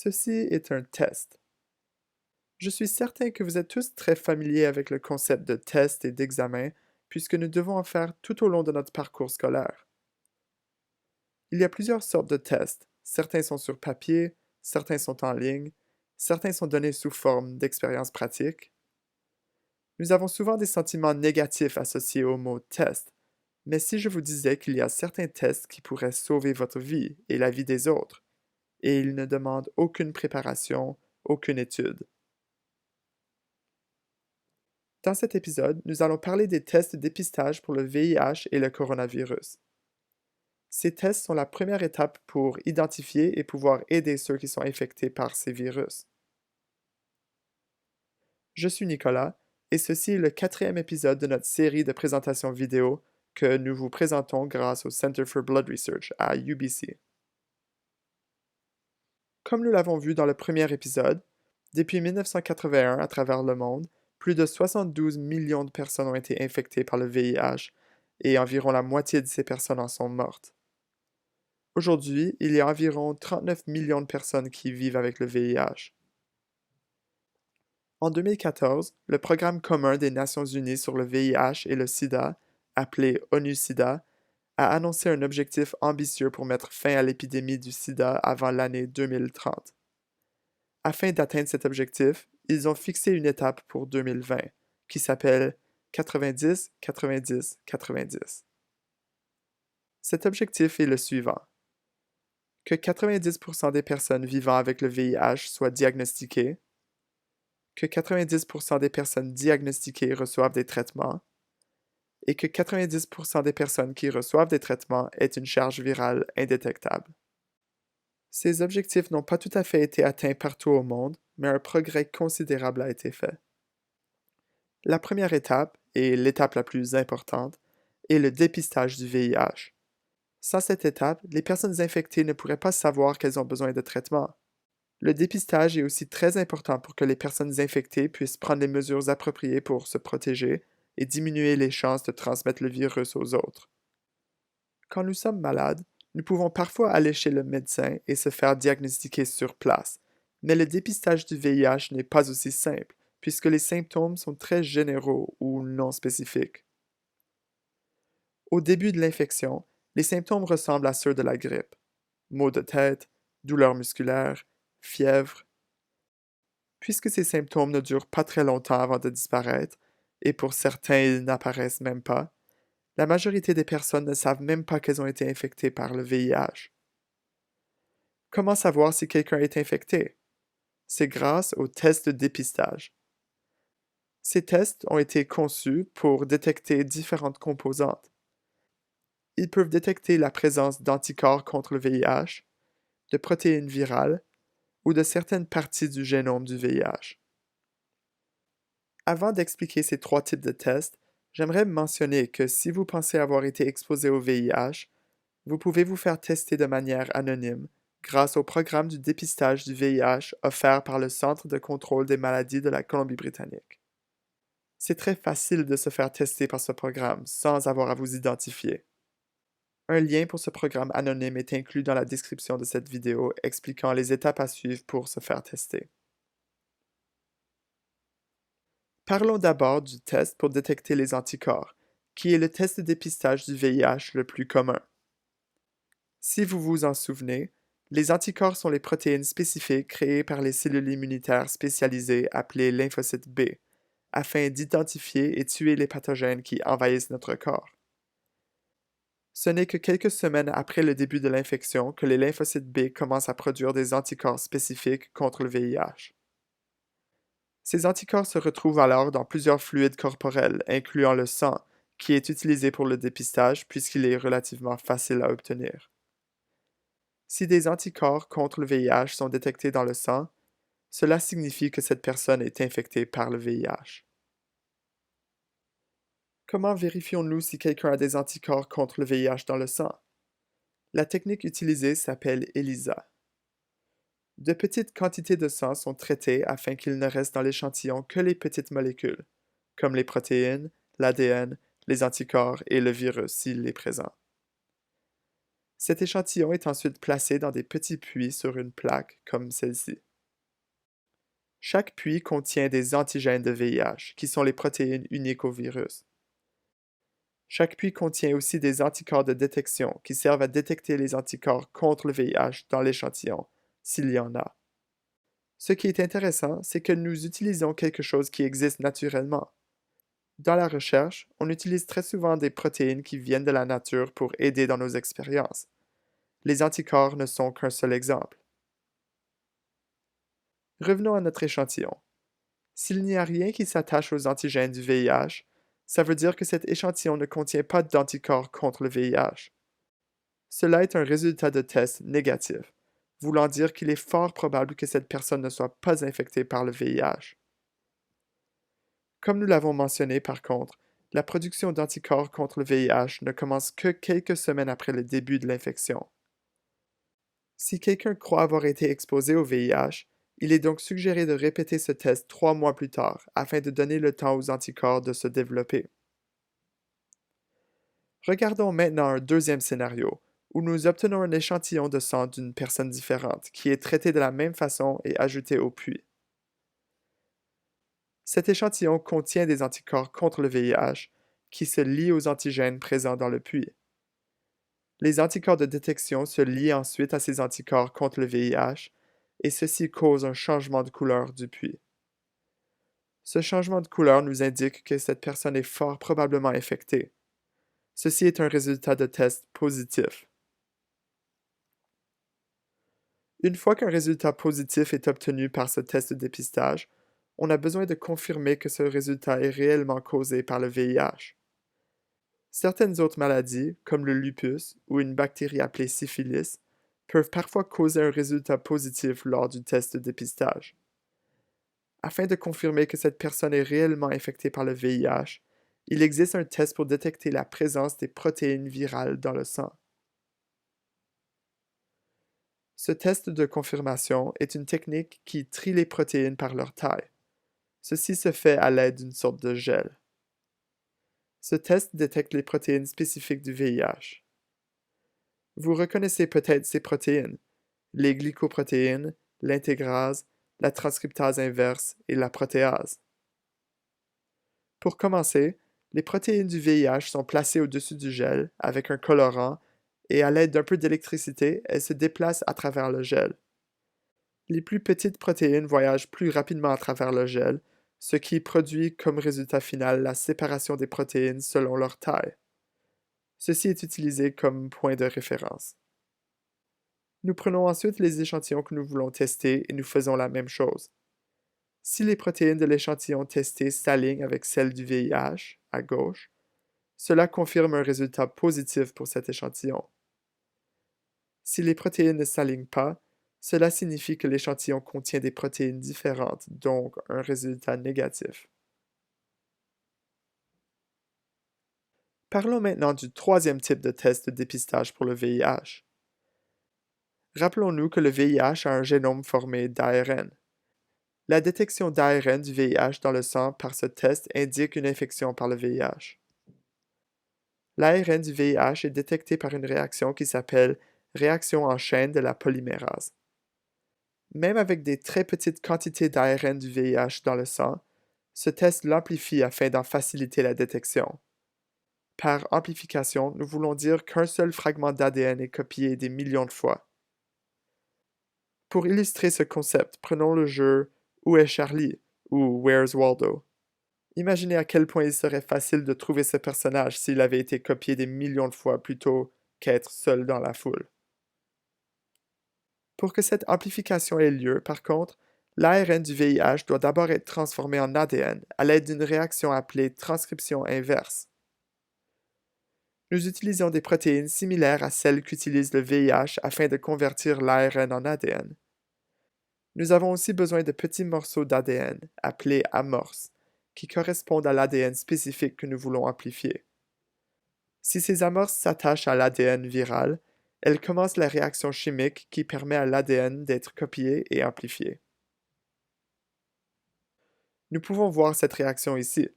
Ceci est un test. Je suis certain que vous êtes tous très familiers avec le concept de test et d'examen, puisque nous devons en faire tout au long de notre parcours scolaire. Il y a plusieurs sortes de tests. Certains sont sur papier, certains sont en ligne, certains sont donnés sous forme d'expériences pratiques. Nous avons souvent des sentiments négatifs associés au mot test, mais si je vous disais qu'il y a certains tests qui pourraient sauver votre vie et la vie des autres, et ils ne demandent aucune préparation, aucune étude. Dans cet épisode, nous allons parler des tests de dépistage pour le VIH et le coronavirus. Ces tests sont la première étape pour identifier et pouvoir aider ceux qui sont infectés par ces virus. Je suis Nicolas, et ceci est le 4e épisode de notre série de présentations vidéo que nous vous présentons grâce au Center for Blood Research à UBC. Comme nous l'avons vu dans le premier épisode, depuis 1981 à travers le monde, plus de 72 millions de personnes ont été infectées par le VIH et environ la moitié de ces personnes en sont mortes. Aujourd'hui, il y a environ 39 millions de personnes qui vivent avec le VIH. En 2014, le Programme commun des Nations unies sur le VIH et le SIDA, appelé ONU-SIDA, a annoncé un objectif ambitieux pour mettre fin à l'épidémie du sida avant l'année 2030. Afin d'atteindre cet objectif, ils ont fixé une étape pour 2020, qui s'appelle 90-90-90. Cet objectif est le suivant. Que 90% des personnes vivant avec le VIH soient diagnostiquées, que 90% des personnes diagnostiquées reçoivent des traitements, et que 90% des personnes qui reçoivent des traitements aient une charge virale indétectable. Ces objectifs n'ont pas tout à fait été atteints partout au monde, mais un progrès considérable a été fait. La première étape, et l'étape la plus importante, est le dépistage du VIH. Sans cette étape, les personnes infectées ne pourraient pas savoir qu'elles ont besoin de traitement. Le dépistage est aussi très important pour que les personnes infectées puissent prendre les mesures appropriées pour se protéger et diminuer les chances de transmettre le virus aux autres. Quand nous sommes malades, nous pouvons parfois aller chez le médecin et se faire diagnostiquer sur place, mais le dépistage du VIH n'est pas aussi simple, puisque les symptômes sont très généraux ou non spécifiques. Au début de l'infection, les symptômes ressemblent à ceux de la grippe. Maux de tête, douleurs musculaires, fièvre. Puisque ces symptômes ne durent pas très longtemps avant de disparaître, et pour certains ils n'apparaissent même pas, la majorité des personnes ne savent même pas qu'elles ont été infectées par le VIH. Comment savoir si quelqu'un est infecté? C'est grâce aux tests de dépistage. Ces tests ont été conçus pour détecter différentes composantes. Ils peuvent détecter la présence d'anticorps contre le VIH, de protéines virales ou de certaines parties du génome du VIH. Avant d'expliquer ces 3 types de tests, j'aimerais mentionner que si vous pensez avoir été exposé au VIH, vous pouvez vous faire tester de manière anonyme grâce au programme du dépistage du VIH offert par le Centre de contrôle des maladies de la Colombie-Britannique. C'est très facile de se faire tester par ce programme sans avoir à vous identifier. Un lien pour ce programme anonyme est inclus dans la description de cette vidéo expliquant les étapes à suivre pour se faire tester. Parlons d'abord du test pour détecter les anticorps, qui est le test de dépistage du VIH le plus commun. Si vous vous en souvenez, les anticorps sont les protéines spécifiques créées par les cellules immunitaires spécialisées appelées lymphocytes B, afin d'identifier et tuer les pathogènes qui envahissent notre corps. Ce n'est que quelques semaines après le début de l'infection que les lymphocytes B commencent à produire des anticorps spécifiques contre le VIH. Ces anticorps se retrouvent alors dans plusieurs fluides corporels, incluant le sang, qui est utilisé pour le dépistage puisqu'il est relativement facile à obtenir. Si des anticorps contre le VIH sont détectés dans le sang, cela signifie que cette personne est infectée par le VIH. Comment vérifions-nous si quelqu'un a des anticorps contre le VIH dans le sang? La technique utilisée s'appelle ELISA. De petites quantités de sang sont traitées afin qu'il ne reste dans l'échantillon que les petites molécules, comme les protéines, l'ADN, les anticorps et le virus s'il est présent. Cet échantillon est ensuite placé dans des petits puits sur une plaque, comme celle-ci. Chaque puits contient des antigènes de VIH, qui sont les protéines uniques au virus. Chaque puits contient aussi des anticorps de détection, qui servent à détecter les anticorps contre le VIH dans l'échantillon, s'il y en a. Ce qui est intéressant, c'est que nous utilisons quelque chose qui existe naturellement. Dans la recherche, on utilise très souvent des protéines qui viennent de la nature pour aider dans nos expériences. Les anticorps ne sont qu'un seul exemple. Revenons à notre échantillon. S'il n'y a rien qui s'attache aux antigènes du VIH, ça veut dire que cet échantillon ne contient pas d'anticorps contre le VIH. Cela est un résultat de test négatif, voulant dire qu'il est fort probable que cette personne ne soit pas infectée par le VIH. Comme nous l'avons mentionné par contre, la production d'anticorps contre le VIH ne commence que quelques semaines après le début de l'infection. Si quelqu'un croit avoir été exposé au VIH, il est donc suggéré de répéter ce test 3 mois plus tard afin de donner le temps aux anticorps de se développer. Regardons maintenant un deuxième scénario, où nous obtenons un échantillon de sang d'une personne différente qui est traité de la même façon et ajouté au puits. Cet échantillon contient des anticorps contre le VIH qui se lient aux antigènes présents dans le puits. Les anticorps de détection se lient ensuite à ces anticorps contre le VIH et ceci cause un changement de couleur du puits. Ce changement de couleur nous indique que cette personne est fort probablement infectée. Ceci est un résultat de test positif. Une fois qu'un résultat positif est obtenu par ce test de dépistage, on a besoin de confirmer que ce résultat est réellement causé par le VIH. Certaines autres maladies, comme le lupus ou une bactérie appelée syphilis, peuvent parfois causer un résultat positif lors du test de dépistage. Afin de confirmer que cette personne est réellement infectée par le VIH, il existe un test pour détecter la présence des protéines virales dans le sang. Ce test de confirmation est une technique qui trie les protéines par leur taille. Ceci se fait à l'aide d'une sorte de gel. Ce test détecte les protéines spécifiques du VIH. Vous reconnaissez peut-être ces protéines, les glycoprotéines, l'intégrase, la transcriptase inverse et la protéase. Pour commencer, les protéines du VIH sont placées au-dessus du gel avec un colorant et à l'aide d'un peu d'électricité, elles se déplacent à travers le gel. Les plus petites protéines voyagent plus rapidement à travers le gel, ce qui produit comme résultat final la séparation des protéines selon leur taille. Ceci est utilisé comme point de référence. Nous prenons ensuite les échantillons que nous voulons tester et nous faisons la même chose. Si les protéines de l'échantillon testé s'alignent avec celles du VIH, à gauche, cela confirme un résultat positif pour cet échantillon. Si les protéines ne s'alignent pas, cela signifie que l'échantillon contient des protéines différentes, donc un résultat négatif. Parlons maintenant du troisième type de test de dépistage pour le VIH. Rappelons-nous que le VIH a un génome formé d'ARN. La détection d'ARN du VIH dans le sang par ce test indique une infection par le VIH. L'ARN du VIH est détecté par une réaction qui s'appelle réaction en chaîne de la polymérase. Même avec des très petites quantités d'ARN du VIH dans le sang, ce test l'amplifie afin d'en faciliter la détection. Par amplification, nous voulons dire qu'un seul fragment d'ADN est copié des millions de fois. Pour illustrer ce concept, prenons le jeu Où est Charlie ou Where's Waldo. Imaginez à quel point il serait facile de trouver ce personnage s'il avait été copié des millions de fois plutôt qu'être seul dans la foule. Pour que cette amplification ait lieu, par contre, l'ARN du VIH doit d'abord être transformé en ADN à l'aide d'une réaction appelée transcription inverse. Nous utilisons des protéines similaires à celles qu'utilise le VIH afin de convertir l'ARN en ADN. Nous avons aussi besoin de petits morceaux d'ADN, appelés amorces, qui correspondent à l'ADN spécifique que nous voulons amplifier. Si ces amorces s'attachent à l'ADN viral, elles commencent la réaction chimique qui permet à l'ADN d'être copié et amplifié. Nous pouvons voir cette réaction ici.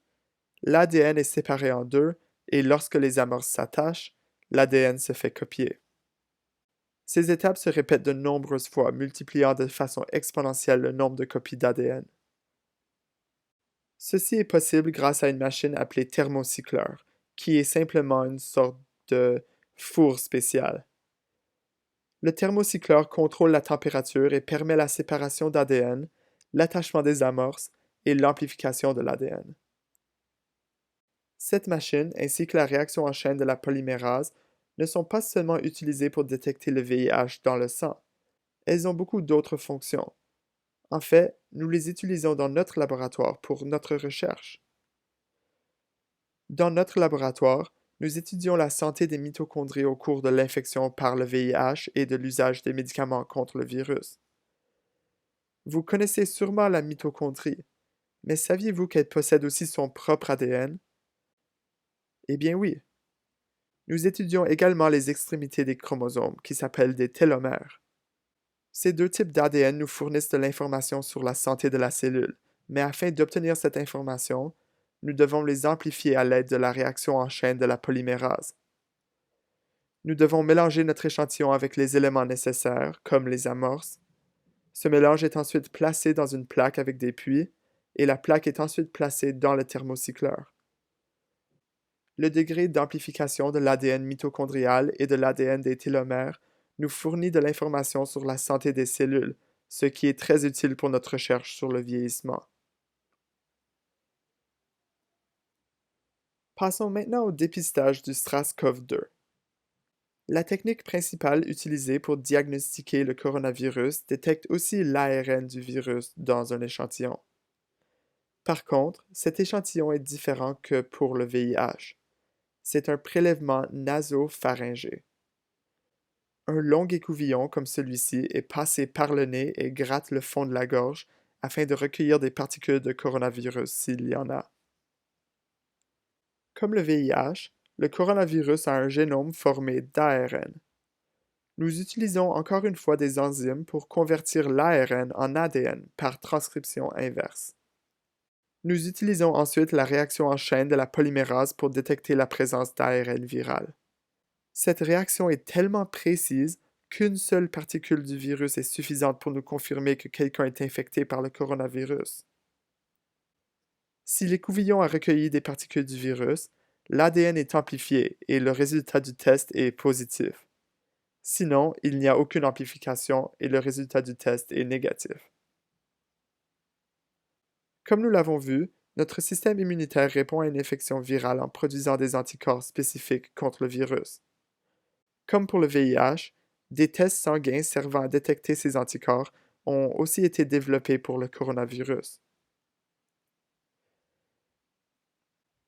L'ADN est séparé en deux et lorsque les amorces s'attachent, l'ADN se fait copier. Ces étapes se répètent de nombreuses fois, multipliant de façon exponentielle le nombre de copies d'ADN. Ceci est possible grâce à une machine appelée thermocycleur, qui est simplement une sorte de four spécial. Le thermocycleur contrôle la température et permet la séparation d'ADN, l'attachement des amorces et l'amplification de l'ADN. Cette machine, ainsi que la réaction en chaîne de la polymérase, ne sont pas seulement utilisées pour détecter le VIH dans le sang. Elles ont beaucoup d'autres fonctions. En fait, nous les utilisons dans notre laboratoire pour notre recherche. Dans notre laboratoire, nous étudions la santé des mitochondries au cours de l'infection par le VIH et de l'usage des médicaments contre le virus. Vous connaissez sûrement la mitochondrie, mais saviez-vous qu'elle possède aussi son propre ADN? Eh bien oui. Nous étudions également les extrémités des chromosomes, qui s'appellent des télomères. Ces deux types d'ADN nous fournissent de l'information sur la santé de la cellule, mais afin d'obtenir cette information, nous devons les amplifier à l'aide de la réaction en chaîne de la polymérase. Nous devons mélanger notre échantillon avec les éléments nécessaires, comme les amorces. Ce mélange est ensuite placé dans une plaque avec des puits, et la plaque est ensuite placée dans le thermocycleur. Le degré d'amplification de l'ADN mitochondrial et de l'ADN des télomères nous fournit de l'information sur la santé des cellules, ce qui est très utile pour notre recherche sur le vieillissement. Passons maintenant au dépistage du SRAS-CoV-2. La technique principale utilisée pour diagnostiquer le coronavirus détecte aussi l'ARN du virus dans un échantillon. Par contre, cet échantillon est différent que pour le VIH. C'est un prélèvement nasopharyngé. Un long écouvillon comme celui-ci est passé par le nez et gratte le fond de la gorge afin de recueillir des particules de coronavirus s'il y en a. Comme le VIH, le coronavirus a un génome formé d'ARN. Nous utilisons encore une fois des enzymes pour convertir l'ARN en ADN par transcription inverse. Nous utilisons ensuite la réaction en chaîne de la polymérase pour détecter la présence d'ARN viral. Cette réaction est tellement précise qu'une seule particule du virus est suffisante pour nous confirmer que quelqu'un est infecté par le coronavirus. Si l'écouvillon a recueilli des particules du virus, l'ADN est amplifié et le résultat du test est positif. Sinon, il n'y a aucune amplification et le résultat du test est négatif. Comme nous l'avons vu, notre système immunitaire répond à une infection virale en produisant des anticorps spécifiques contre le virus. Comme pour le VIH, des tests sanguins servant à détecter ces anticorps ont aussi été développés pour le coronavirus.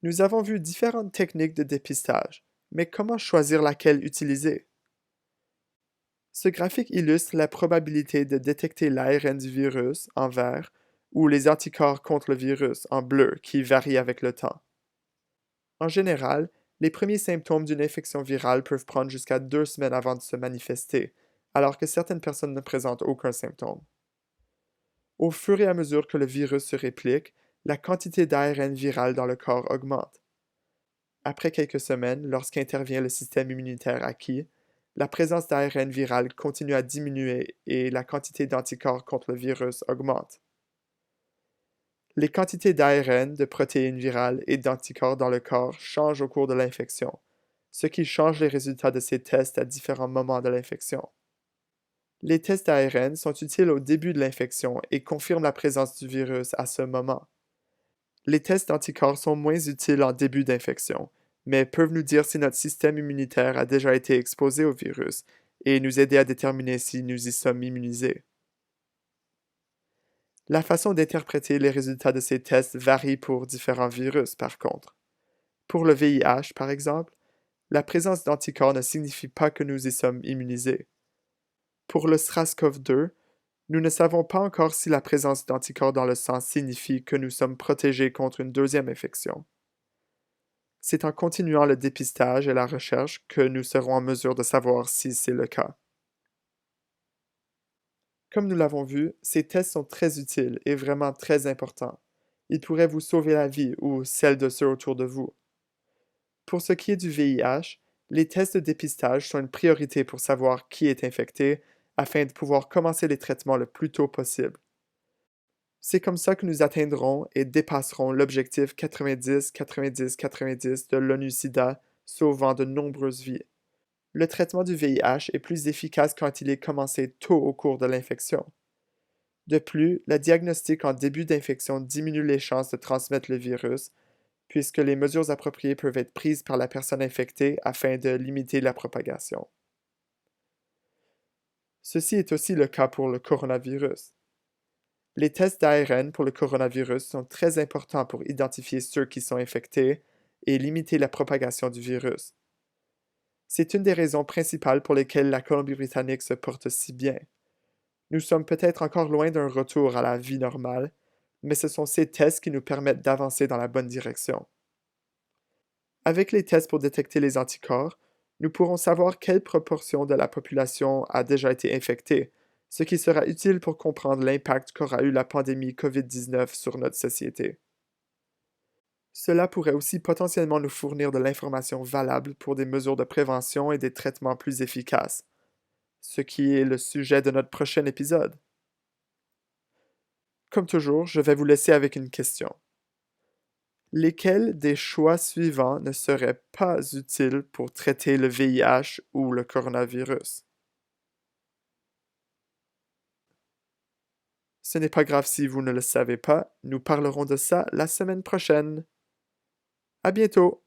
Nous avons vu différentes techniques de dépistage, mais comment choisir laquelle utiliser? Ce graphique illustre la probabilité de détecter l'ARN du virus en vert ou les anticorps contre le virus en bleu qui varient avec le temps. En général, les premiers symptômes d'une infection virale peuvent prendre jusqu'à 2 semaines avant de se manifester, alors que certaines personnes ne présentent aucun symptôme. Au fur et à mesure que le virus se réplique, la quantité d'ARN viral dans le corps augmente. Après quelques semaines, lorsqu'intervient le système immunitaire acquis, la présence d'ARN viral continue à diminuer et la quantité d'anticorps contre le virus augmente. Les quantités d'ARN, de protéines virales et d'anticorps dans le corps changent au cours de l'infection, ce qui change les résultats de ces tests à différents moments de l'infection. Les tests d'ARN sont utiles au début de l'infection et confirment la présence du virus à ce moment. Les tests d'anticorps sont moins utiles en début d'infection, mais peuvent nous dire si notre système immunitaire a déjà été exposé au virus et nous aider à déterminer si nous y sommes immunisés. La façon d'interpréter les résultats de ces tests varie pour différents virus, par contre. Pour le VIH, par exemple, la présence d'anticorps ne signifie pas que nous y sommes immunisés. Pour le SRAS-CoV-2, nous ne savons pas encore si la présence d'anticorps dans le sang signifie que nous sommes protégés contre une deuxième infection. C'est en continuant le dépistage et la recherche que nous serons en mesure de savoir si c'est le cas. Comme nous l'avons vu, ces tests sont très utiles et vraiment très importants. Ils pourraient vous sauver la vie ou celle de ceux autour de vous. Pour ce qui est du VIH, Les tests de dépistage sont une priorité pour savoir qui est infecté afin de pouvoir commencer les traitements le plus tôt possible. C'est comme ça que nous atteindrons et dépasserons l'objectif 90-90-90 de l'ONU-SIDA, sauvant de nombreuses vies. Le traitement du VIH est plus efficace quand il est commencé tôt au cours de l'infection. De plus, le diagnostic en début d'infection diminue les chances de transmettre le virus, puisque les mesures appropriées peuvent être prises par la personne infectée afin de limiter la propagation. Ceci est aussi le cas pour le coronavirus. Les tests d'ARN pour le coronavirus sont très importants pour identifier ceux qui sont infectés et limiter la propagation du virus. C'est une des raisons principales pour lesquelles la Colombie-Britannique se porte si bien. Nous sommes peut-être encore loin d'un retour à la vie normale, mais ce sont ces tests qui nous permettent d'avancer dans la bonne direction. Avec les tests pour détecter les anticorps, nous pourrons savoir quelle proportion de la population a déjà été infectée, ce qui sera utile pour comprendre l'impact qu'aura eu la pandémie COVID-19 sur notre société. Cela pourrait aussi potentiellement nous fournir de l'information valable pour des mesures de prévention et des traitements plus efficaces, ce qui est le sujet de notre prochain épisode. Comme toujours, je vais vous laisser avec une question. Lesquels des choix suivants ne seraient pas utiles pour traiter le VIH ou le coronavirus? Ce n'est pas grave si vous ne le savez pas, nous parlerons de ça la semaine prochaine. À bientôt!